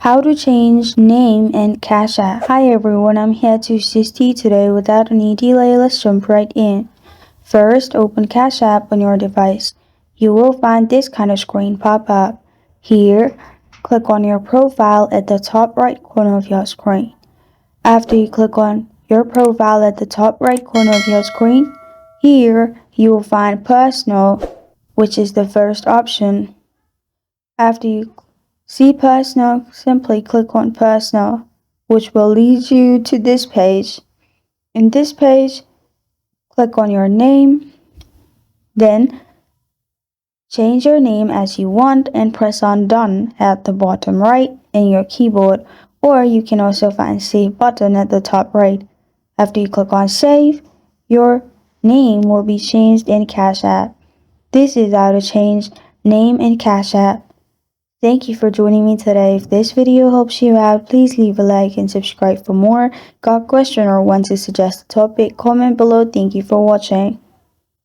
How to change name in Cash App. Hi everyone, I'm here to assist you today. Without any delay, let's jump right in. First, open Cash App on your device. You will find this kind of screen pop up. Here, click on your profile at the top right corner of your screen. After you click on your profile at the top right corner of your screen, here you will find Personal, which is the first option. After you see Personal, simply click on Personal, which will lead you to this page. In this page, click on your name, then change your name as you want and press on Done at the bottom right in your keyboard, or you can also find Save button at the top right. After you click on Save, your name will be changed in Cash App. This is how to change name in Cash App. Thank you for joining me today. If this video helps you out, please leave a like and subscribe for more. Got a question or want to suggest a topic? Comment below. Thank you for watching.